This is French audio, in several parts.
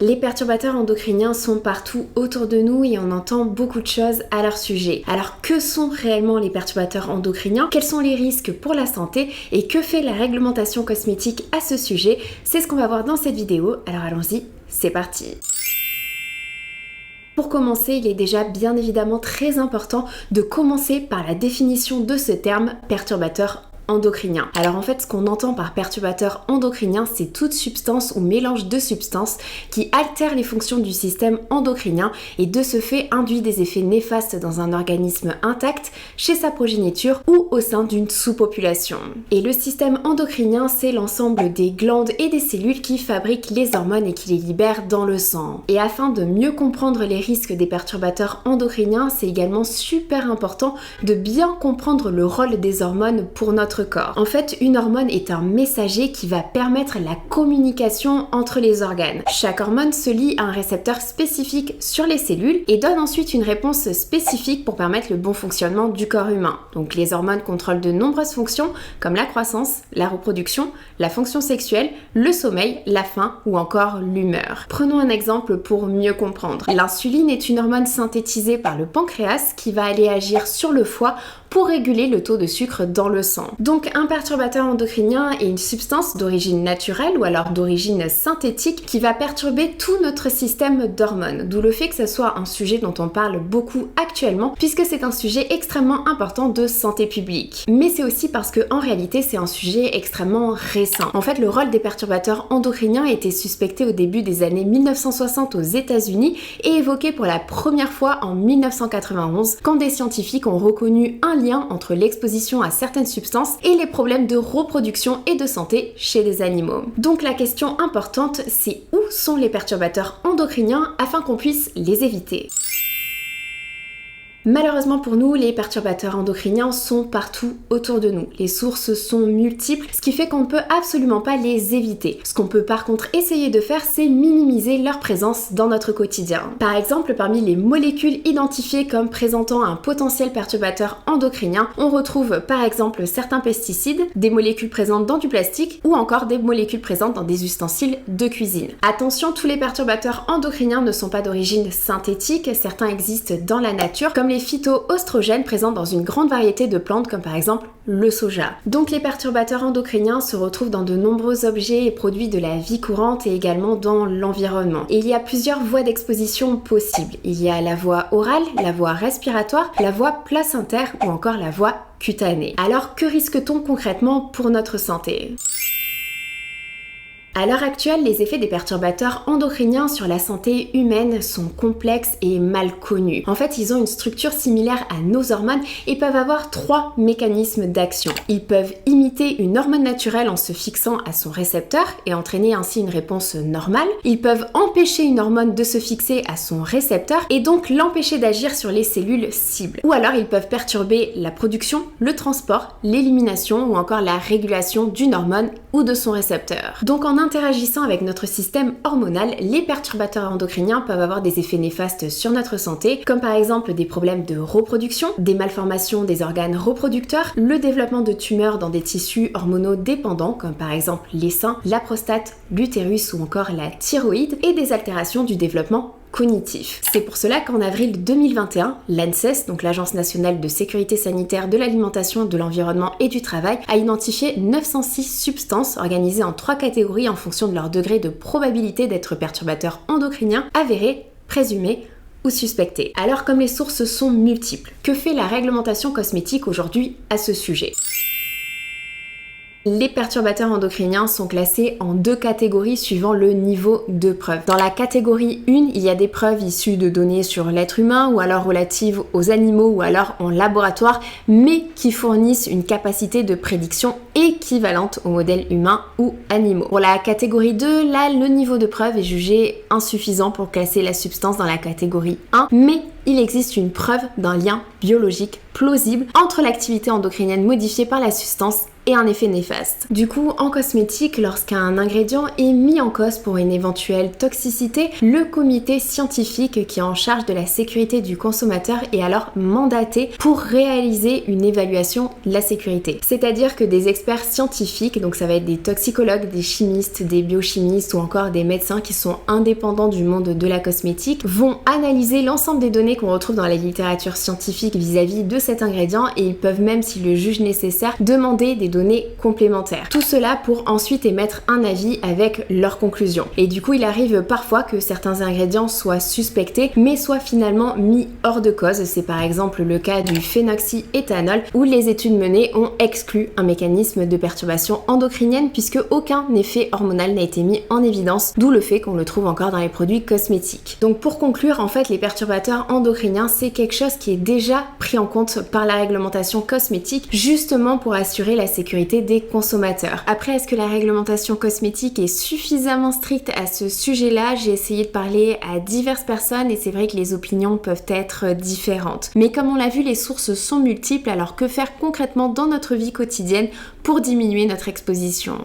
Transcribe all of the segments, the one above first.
Les perturbateurs endocriniens sont partout autour de nous et on entend beaucoup de choses à leur sujet. Alors que sont réellement les perturbateurs endocriniens? Quels sont les risques pour la santé? Et que fait la réglementation cosmétique à ce sujet? C'est ce qu'on va voir dans cette vidéo, alors allons-y, c'est parti! Pour commencer, il est déjà bien évidemment très important de commencer par la définition de ce terme perturbateur endocrinien. Alors en fait, ce qu'on entend par perturbateur endocrinien, c'est toute substance ou mélange de substances qui altère les fonctions du système endocrinien et de ce fait induit des effets néfastes dans un organisme intact, chez sa progéniture ou au sein d'une sous-population. Et le système endocrinien, c'est l'ensemble des glandes et des cellules qui fabriquent les hormones et qui les libèrent dans le sang. Et afin de mieux comprendre les risques des perturbateurs endocriniens, c'est également super important de bien comprendre le rôle des hormones pour notre corps. En fait, une hormone est un messager qui va permettre la communication entre les organes. Chaque hormone se lie à un récepteur spécifique sur les cellules et donne ensuite une réponse spécifique pour permettre le bon fonctionnement du corps humain. Donc les hormones contrôlent de nombreuses fonctions comme la croissance, la reproduction, la fonction sexuelle, le sommeil, la faim ou encore l'humeur. Prenons un exemple pour mieux comprendre. L'insuline est une hormone synthétisée par le pancréas qui va aller agir sur le foie pour réguler le taux de sucre dans le sang. Donc un perturbateur endocrinien est une substance d'origine naturelle ou alors d'origine synthétique qui va perturber tout notre système d'hormones, d'où le fait que ce soit un sujet dont on parle beaucoup actuellement puisque c'est un sujet extrêmement important de santé publique. Mais c'est aussi parce que en réalité c'est un sujet extrêmement récent. En fait, le rôle des perturbateurs endocriniens a été suspecté au début des années 1960 aux États-Unis et évoqué pour la première fois en 1991 quand des scientifiques ont reconnu un lien entre l'exposition à certaines substances et les problèmes de reproduction et de santé chez les animaux. Donc la question importante, c'est où sont les perturbateurs endocriniens afin qu'on puisse les éviter. Malheureusement pour nous, les perturbateurs endocriniens sont partout autour de nous. Les sources sont multiples, ce qui fait qu'on ne peut absolument pas les éviter. Ce qu'on peut par contre essayer de faire, c'est minimiser leur présence dans notre quotidien. Par exemple, parmi les molécules identifiées comme présentant un potentiel perturbateur endocrinien, on retrouve par exemple certains pesticides, des molécules présentes dans du plastique ou encore des molécules présentes dans des ustensiles de cuisine. Attention, tous les perturbateurs endocriniens ne sont pas d'origine synthétique, certains existent dans la nature, comme les phytoœstrogènes présents dans une grande variété de plantes comme par exemple le soja. Donc les perturbateurs endocriniens se retrouvent dans de nombreux objets et produits de la vie courante et également dans l'environnement. Et il y a plusieurs voies d'exposition possibles. Il y a la voie orale, la voie respiratoire, la voie placentaire ou encore la voie cutanée. Alors que risque-t-on concrètement pour notre santé ? À l'heure actuelle, les effets des perturbateurs endocriniens sur la santé humaine sont complexes et mal connus. En fait, ils ont une structure similaire à nos hormones et peuvent avoir trois mécanismes d'action. Ils peuvent imiter une hormone naturelle en se fixant à son récepteur et entraîner ainsi une réponse normale. Ils peuvent empêcher une hormone de se fixer à son récepteur et donc l'empêcher d'agir sur les cellules cibles. Ou alors ils peuvent perturber la production, le transport, l'élimination ou encore la régulation d'une hormone ou de son récepteur. Donc en interagissant avec notre système hormonal, les perturbateurs endocriniens peuvent avoir des effets néfastes sur notre santé, comme par exemple des problèmes de reproduction, des malformations des organes reproducteurs, le développement de tumeurs dans des tissus hormonaux dépendants, comme par exemple les seins, la prostate, l'utérus ou encore la thyroïde, et des altérations du développement cognitif. C'est pour cela qu'en avril 2021, l'ANSES, donc l'Agence nationale de sécurité sanitaire de l'alimentation, de l'environnement et du travail, a identifié 906 substances organisées en 3 catégories en fonction de leur degré de probabilité d'être perturbateurs endocriniens avérés, présumés ou suspectés. Alors comme les sources sont multiples, que fait la réglementation cosmétique aujourd'hui à ce sujet ? Les perturbateurs endocriniens sont classés en 2 catégories suivant le niveau de preuve. Dans la catégorie 1, il y a des preuves issues de données sur l'être humain ou alors relatives aux animaux ou alors en laboratoire, mais qui fournissent une capacité de prédiction équivalente aux modèles humains ou animaux. Pour la catégorie 2, là, le niveau de preuve est jugé insuffisant pour classer la substance dans la catégorie 1, mais il existe une preuve d'un lien biologique plausible entre l'activité endocrinienne modifiée par la substance et un effet néfaste. Du coup, en cosmétique, lorsqu'un ingrédient est mis en cause pour une éventuelle toxicité, le comité scientifique qui est en charge de la sécurité du consommateur est alors mandaté pour réaliser une évaluation de la sécurité. C'est-à-dire que des experts scientifiques, donc ça va être des toxicologues, des chimistes, des biochimistes ou encore des médecins qui sont indépendants du monde de la cosmétique, vont analyser l'ensemble des données qu'on retrouve dans la littérature scientifique vis-à-vis de cet ingrédient et ils peuvent même, s'ils le jugent nécessaire, demander des données complémentaires. Tout cela pour ensuite émettre un avis avec leurs conclusions. Et du coup, il arrive parfois que certains ingrédients soient suspectés, mais soient finalement mis hors de cause. C'est par exemple le cas du phénoxyéthanol, où les études menées ont exclu un mécanisme de perturbation endocrinienne puisque aucun effet hormonal n'a été mis en évidence, d'où le fait qu'on le trouve encore dans les produits cosmétiques. Donc pour conclure, en fait, les perturbateurs endocriniens, c'est quelque chose qui est déjà pris en compte par la réglementation cosmétique, justement pour assurer la sécurité des consommateurs. Après, est-ce que la réglementation cosmétique est suffisamment stricte à ce sujet-là? J'ai essayé de parler à diverses personnes et c'est vrai que les opinions peuvent être différentes. Mais comme on l'a vu, les sources sont multiples, alors que faire concrètement dans notre vie quotidienne pour diminuer notre exposition?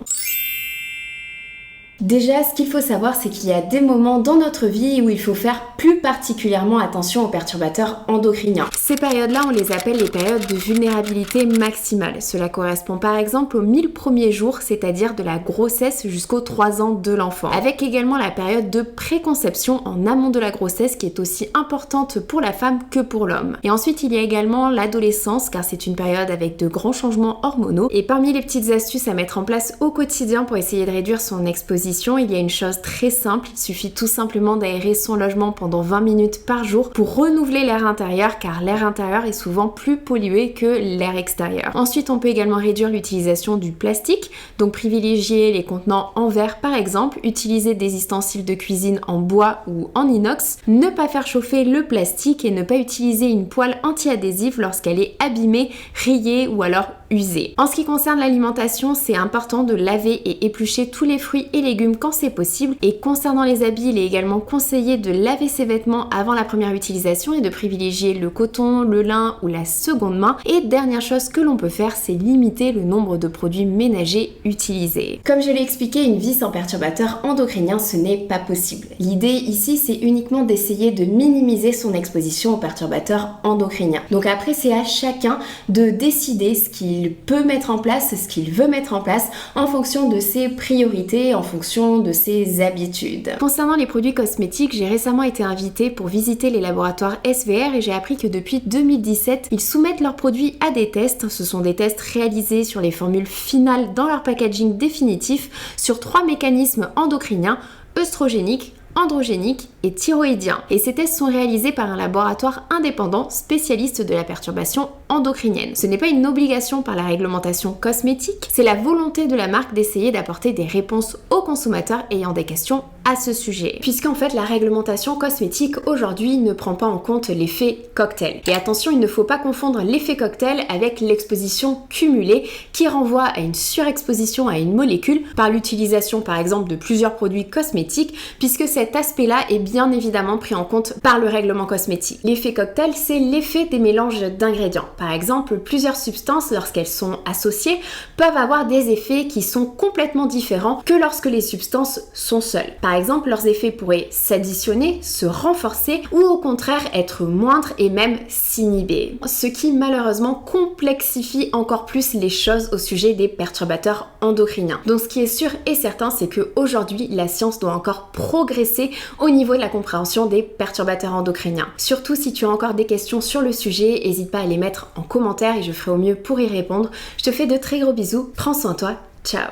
Déjà, ce qu'il faut savoir, c'est qu'il y a des moments dans notre vie où il faut faire plus particulièrement attention aux perturbateurs endocriniens. Ces périodes-là, on les appelle les périodes de vulnérabilité maximale. Cela correspond par exemple aux 1000 premiers jours, c'est-à-dire de la grossesse jusqu'aux 3 ans de l'enfant. Avec également la période de préconception en amont de la grossesse qui est aussi importante pour la femme que pour l'homme. Et ensuite, il y a également l'adolescence, car c'est une période avec de grands changements hormonaux. Et parmi les petites astuces à mettre en place au quotidien pour essayer de réduire son exposition, il y a une chose très simple, il suffit tout simplement d'aérer son logement pendant 20 minutes par jour pour renouveler l'air intérieur, car l'air intérieur est souvent plus pollué que l'air extérieur. Ensuite, on peut également réduire l'utilisation du plastique, donc privilégier les contenants en verre par exemple, utiliser des ustensiles de cuisine en bois ou en inox, ne pas faire chauffer le plastique et ne pas utiliser une poêle anti-adhésive lorsqu'elle est abîmée, rayée ou alors usée. En ce qui concerne l'alimentation, c'est important de laver et éplucher tous les fruits et légumes quand c'est possible. Et concernant les habits, il est également conseillé de laver ses vêtements avant la première utilisation et de privilégier le coton, le lin ou la seconde main. Et dernière chose que l'on peut faire, c'est limiter le nombre de produits ménagers utilisés. Comme je l'ai expliqué, une vie sans perturbateurs endocriniens, ce n'est pas possible. L'idée ici, c'est uniquement d'essayer de minimiser son exposition aux perturbateurs endocriniens. Donc après, c'est à chacun de décider ce qu'il peut mettre en place, ce qu'il veut mettre en place en fonction de ses priorités, en fonction de ses habitudes. Concernant les produits cosmétiques, j'ai récemment été invitée pour visiter les laboratoires SVR et j'ai appris que depuis 2017, ils soumettent leurs produits à des tests. Ce sont des tests réalisés sur les formules finales dans leur packaging définitif sur 3 mécanismes endocriniens: œstrogéniques, androgénique et thyroïdien. Et ces tests sont réalisés par un laboratoire indépendant spécialiste de la perturbation endocrinienne. Ce n'est pas une obligation par la réglementation cosmétique, c'est la volonté de la marque d'essayer d'apporter des réponses aux consommateurs ayant des questions à ce sujet. Puisqu'en fait, la réglementation cosmétique aujourd'hui ne prend pas en compte l'effet cocktail. Et attention, il ne faut pas confondre l'effet cocktail avec l'exposition cumulée qui renvoie à une surexposition à une molécule par l'utilisation par exemple de plusieurs produits cosmétiques, puisque cet aspect-là est bien évidemment pris en compte par le règlement cosmétique. L'effet cocktail, c'est l'effet des mélanges d'ingrédients. Par exemple, plusieurs substances, lorsqu'elles sont associées, peuvent avoir des effets qui sont complètement différents que lorsque les substances sont seules. Par exemple, leurs effets pourraient s'additionner, se renforcer ou au contraire être moindres et même s'inhiber. Ce qui malheureusement complexifie encore plus les choses au sujet des perturbateurs endocriniens. Donc ce qui est sûr et certain, c'est qu'aujourd'hui, la science doit encore progresser au niveau de la compréhension des perturbateurs endocriniens. Surtout si tu as encore des questions sur le sujet, n'hésite pas à les mettre en commentaire et je ferai au mieux pour y répondre. Je te fais de très gros bisous, prends soin de toi, ciao!